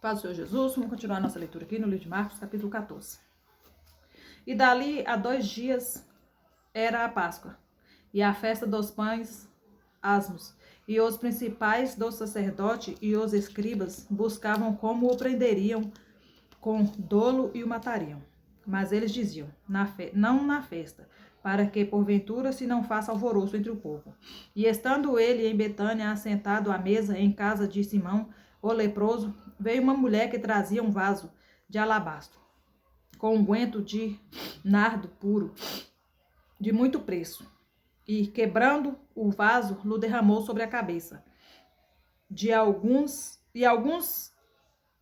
Paz do Senhor Jesus, vamos continuar nossa leitura aqui no livro de Marcos, capítulo 14. E dali a 2 dias era a Páscoa, e a festa dos pães asmos, e os principais do sacerdote e os escribas buscavam como o prenderiam com dolo e o matariam. Mas eles diziam, não na festa, para que porventura se não faça alvoroço entre o povo. E estando ele em Betânia, assentado à mesa em casa de Simão, o leproso, veio uma mulher que trazia um vaso de alabastro, com unguento de nardo puro, de muito preço, e, quebrando o vaso, lhe derramou sobre a cabeça. Alguns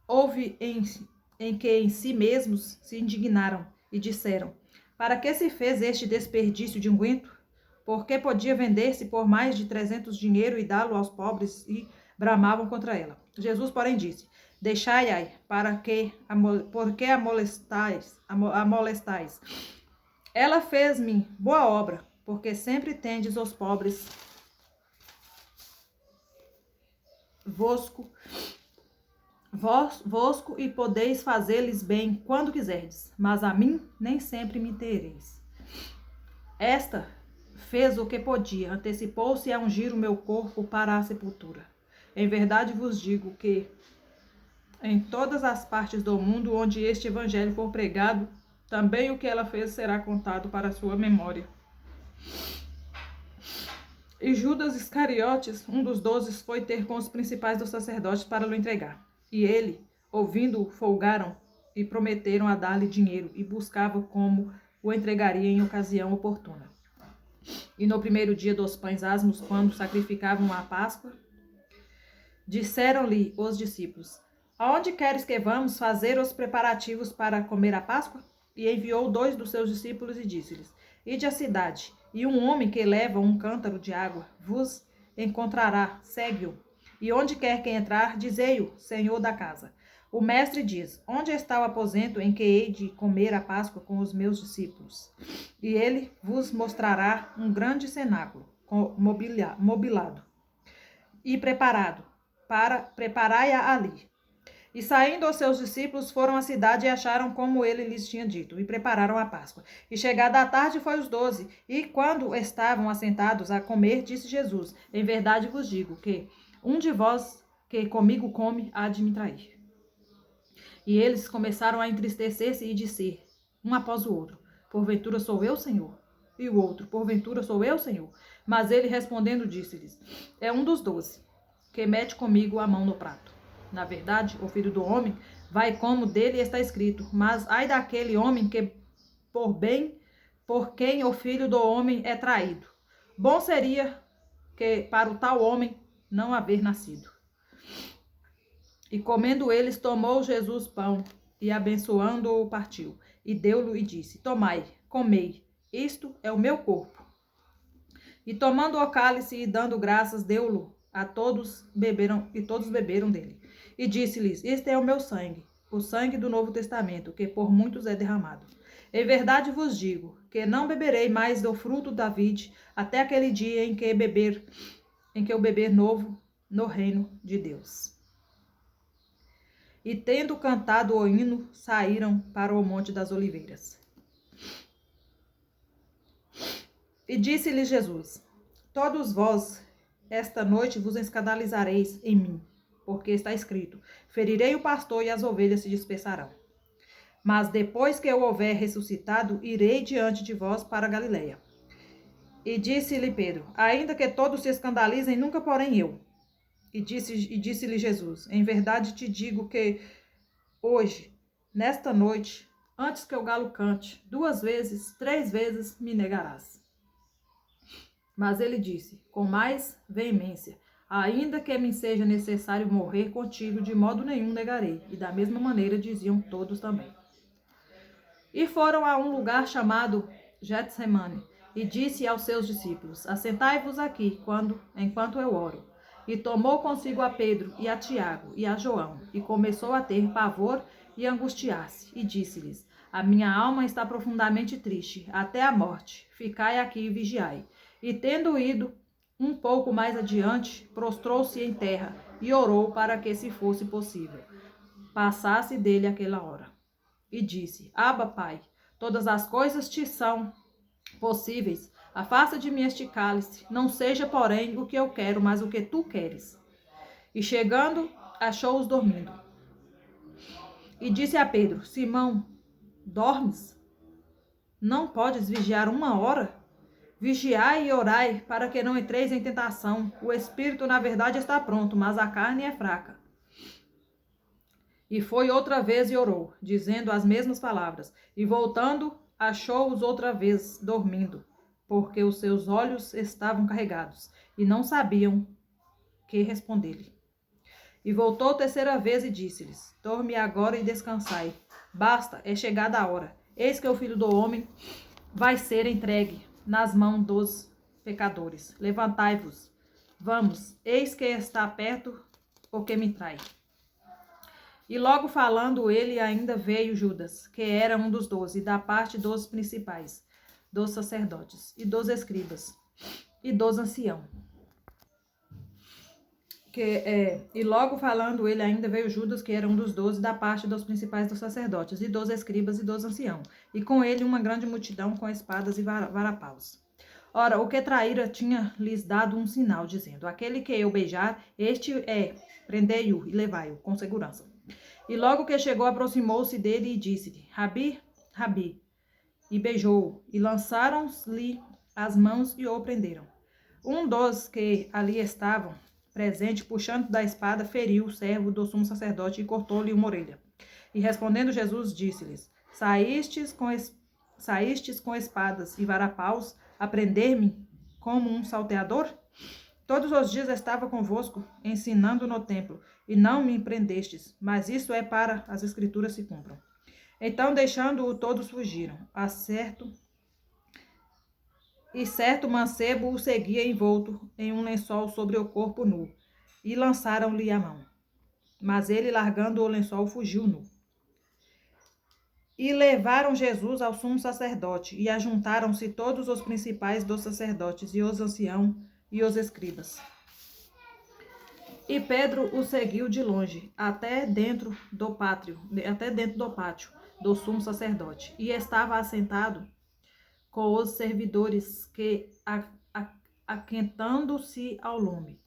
houve em que em si mesmos se indignaram e disseram, para que se fez este desperdício de unguento? Porque podia vender-se por mais de 300 dinheiro e dá-lo aos pobres, e bramavam contra ela. Jesus, porém, disse, deixai-a, porque a molestais. Ela fez-me boa obra, porque sempre tendes os pobres vosco e podeis fazer-lhes bem quando quiserdes, mas a mim nem sempre me tereis. Esta fez o que podia, antecipou-se a ungir o meu corpo para a sepultura. Em verdade vos digo que em todas as partes do mundo onde este evangelho for pregado, também o que ela fez será contado para a sua memória. E Judas Iscariotes, um dos 12, foi ter com os principais dos sacerdotes para lhe entregar. E ele, ouvindo-o, folgaram e prometeram a dar-lhe dinheiro, e buscava como o entregaria em ocasião oportuna. E no primeiro dia dos pães asmos, quando sacrificavam a Páscoa, disseram-lhe os discípulos, aonde queres que vamos fazer os preparativos para comer a Páscoa? E enviou 2 dos seus discípulos e disse-lhes, ide à cidade, e um homem que leva um cântaro de água vos encontrará, segue-o. E onde quer que entrar, dizei-o, Senhor da casa. O mestre diz, onde está o aposento em que hei de comer a Páscoa com os meus discípulos? E ele vos mostrará um grande cenáculo, mobilado e preparado, preparai-a ali. E saindo os seus discípulos foram à cidade e acharam como ele lhes tinha dito, e prepararam a Páscoa. E chegada a tarde foi os 12, e quando estavam assentados a comer, disse Jesus, em verdade vos digo que um de vós que comigo come há de me trair. E eles começaram a entristecer-se e dizer, um após o outro, porventura sou eu, Senhor? E o outro, porventura sou eu, Senhor? Mas ele respondendo disse-lhes, é um dos 12, que mete comigo a mão no prato. Na verdade, o filho do homem vai como dele está escrito, mas ai daquele homem que por quem o filho do homem é traído. Bom seria que para o tal homem não haver nascido. E comendo eles, tomou Jesus pão, e abençoando-o partiu, e deu-lhe e disse, tomai, comei, isto é o meu corpo. E tomando o cálice e dando graças, deu-lo a todos, e todos beberam dele. E disse-lhes, este é o meu sangue, o sangue do Novo Testamento, que por muitos é derramado. Em verdade vos digo, que não beberei mais do fruto da vide, até aquele dia em que eu beber novo no reino de Deus. E tendo cantado o hino, saíram para o Monte das Oliveiras. E disse-lhes Jesus, todos vós, esta noite vos escandalizareis em mim, porque está escrito, ferirei o pastor e as ovelhas se dispersarão. Mas depois que eu houver ressuscitado, irei diante de vós para a Galileia. E disse-lhe Pedro, ainda que todos se escandalizem, nunca porém eu. E disse-lhe Jesus, em verdade te digo que hoje, nesta noite, antes que o galo cante, 2 vezes, 3 vezes me negarás. Mas ele disse, com mais veemência, ainda que me seja necessário morrer contigo, de modo nenhum negarei. E da mesma maneira diziam todos também. E foram a um lugar chamado Getsemane, e disse aos seus discípulos, assentai-vos aqui, enquanto eu oro. E tomou consigo a Pedro e a Tiago e a João, e começou a ter pavor e angustiar-se, e disse-lhes, a minha alma está profundamente triste, até a morte, ficai aqui e vigiai. E tendo ido um pouco mais adiante, prostrou-se em terra, e orou para que se fosse possível passasse dele aquela hora. E disse: Abba, Pai, todas as coisas te são possíveis. Afasta de mim este cálice. Não seja, porém, o que eu quero, mas o que tu queres. E chegando, achou-os dormindo. E disse a Pedro: Simão, dormes? Não podes vigiar 1 hora? Vigiai e orai, para que não entreis em tentação. O espírito, na verdade, está pronto, mas a carne é fraca. E foi outra vez e orou, dizendo as mesmas palavras. E voltando, achou-os outra vez dormindo, porque os seus olhos estavam carregados, e não sabiam que responder-lhe. E voltou 3ª vez e disse-lhes: Dorme agora e descansai. Basta, é chegada a hora. Eis que o Filho do Homem vai ser entregue nas mãos dos pecadores. Levantai-vos, vamos, eis que está perto o que me trai. E logo falando ele, ainda veio Judas, que era um dos 12, da parte dos principais, dos sacerdotes, e dos escribas, e dos anciãos. E logo falando ele, ainda veio Judas, que era um dos 12, da parte dos principais dos sacerdotes, e dos escribas e dos anciãos, e com ele uma grande multidão com espadas e varapaus. Ora, o que traíra tinha lhes dado um sinal, dizendo: Aquele que eu beijar, este é, prendei-o e levai-o com segurança. E logo que chegou, aproximou-se dele e disse-lhe: Rabi, Rabi, e beijou-o, e lançaram-lhe as mãos e o prenderam. Um dos que ali estavam presente, puxando da espada, feriu o servo do sumo sacerdote e cortou-lhe uma orelha. E respondendo Jesus, disse-lhes: Saístes com espadas e varapaus a prender-me como um salteador? Todos os dias estava convosco, ensinando no templo, e não me prendestes, mas isso é para as escrituras se cumpram. Então, deixando-o, todos fugiram. Certo mancebo o seguia envolto em um lençol sobre o corpo nu, e lançaram-lhe a mão. Mas ele, largando o lençol, fugiu nu. E levaram Jesus ao sumo sacerdote, e ajuntaram-se todos os principais dos sacerdotes, e os anciãos, e os escribas. E Pedro o seguiu de longe, até dentro do pátio do sumo sacerdote, e estava assentado com os servidores que aquentando-se ao lume.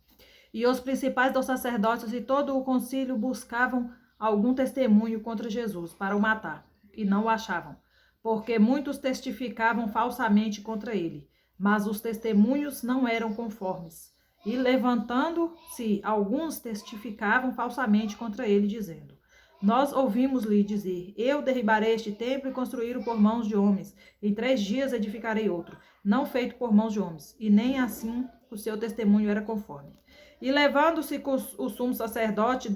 E os principais dos sacerdotes e todo o concílio buscavam algum testemunho contra Jesus para o matar, e não o achavam, porque muitos testificavam falsamente contra ele, mas os testemunhos não eram conformes. E levantando-se, alguns testificavam falsamente contra ele, dizendo: Nós ouvimos-lhe dizer: Eu derribarei este templo e construí-o por mãos de homens. Em 3 dias edificarei outro, não feito por mãos de homens. E nem assim o seu testemunho era conforme. E levando-se o sumo sacerdote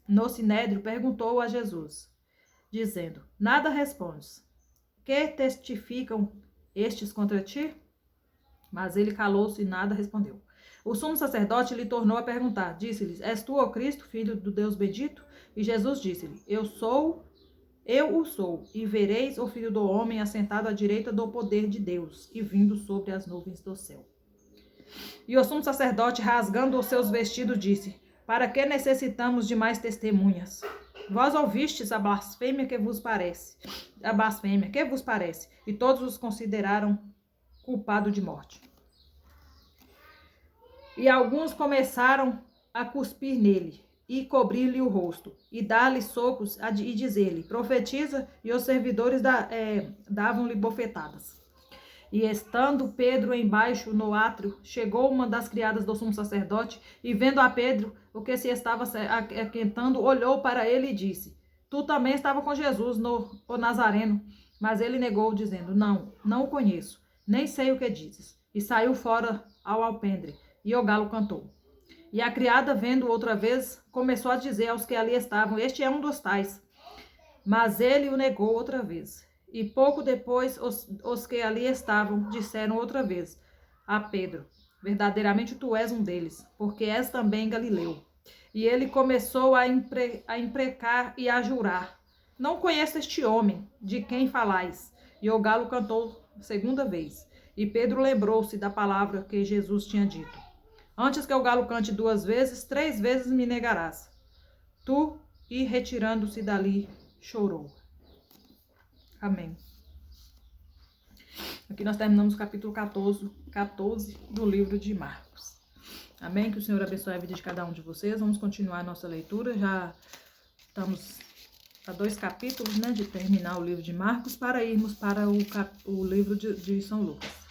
no sinédrio, perguntou a Jesus, dizendo: Nada respondes? Que testificam estes contra ti? Mas ele calou-se e nada respondeu. O sumo sacerdote lhe tornou a perguntar. Disse-lhes: És tu, ó Cristo, filho do Deus bendito? E Jesus disse-lhe: Eu o sou, e vereis o Filho do Homem assentado à direita do poder de Deus, e vindo sobre as nuvens do céu. E o sumo sacerdote, rasgando os seus vestidos, disse: Para que necessitamos de mais testemunhas? Vós ouvistes a blasfêmia que vos parece. E todos os consideraram culpado de morte. E alguns começaram a cuspir nele, e cobrir-lhe o rosto, e dar-lhe socos, e dizer-lhe: Profetiza, e os servidores davam-lhe bofetadas. E estando Pedro embaixo no átrio, chegou uma das criadas do sumo sacerdote, e vendo a Pedro, o que se estava aquentando, olhou para ele e disse: Tu também estava com Jesus, o Nazareno. Mas ele negou, dizendo: Não o conheço, nem sei o que dizes. E saiu fora ao alpendre, e o galo cantou. E a criada, vendo outra vez, começou a dizer aos que ali estavam: Este é um dos tais. Mas ele o negou outra vez. E pouco depois, os que ali estavam disseram outra vez a Pedro: Verdadeiramente tu és um deles, porque és também Galileu. E ele começou a imprecar e a jurar: Não conheço este homem, de quem falais. E o galo cantou 2ª vez. E Pedro lembrou-se da palavra que Jesus tinha dito: Antes que o galo cante 2 vezes, 3 vezes me negarás. Tu e, retirando-se dali, chorou. Amém. Aqui nós terminamos o capítulo 14 do livro de Marcos. Amém? Que o Senhor abençoe a vida de cada um de vocês. Vamos continuar a nossa leitura. Já estamos a 2 capítulos, né, de terminar o livro de Marcos para irmos para o livro de São Lucas.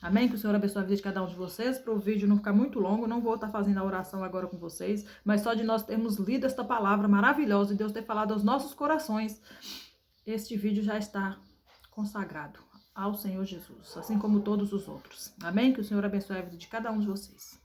Amém? Que o Senhor abençoe a vida de cada um de vocês. Para o vídeo não ficar muito longo, não vou estar fazendo a oração agora com vocês, mas só de nós termos lido esta palavra maravilhosa e Deus ter falado aos nossos corações, este vídeo já está consagrado ao Senhor Jesus, assim como todos os outros. Amém? Que o Senhor abençoe a vida de cada um de vocês.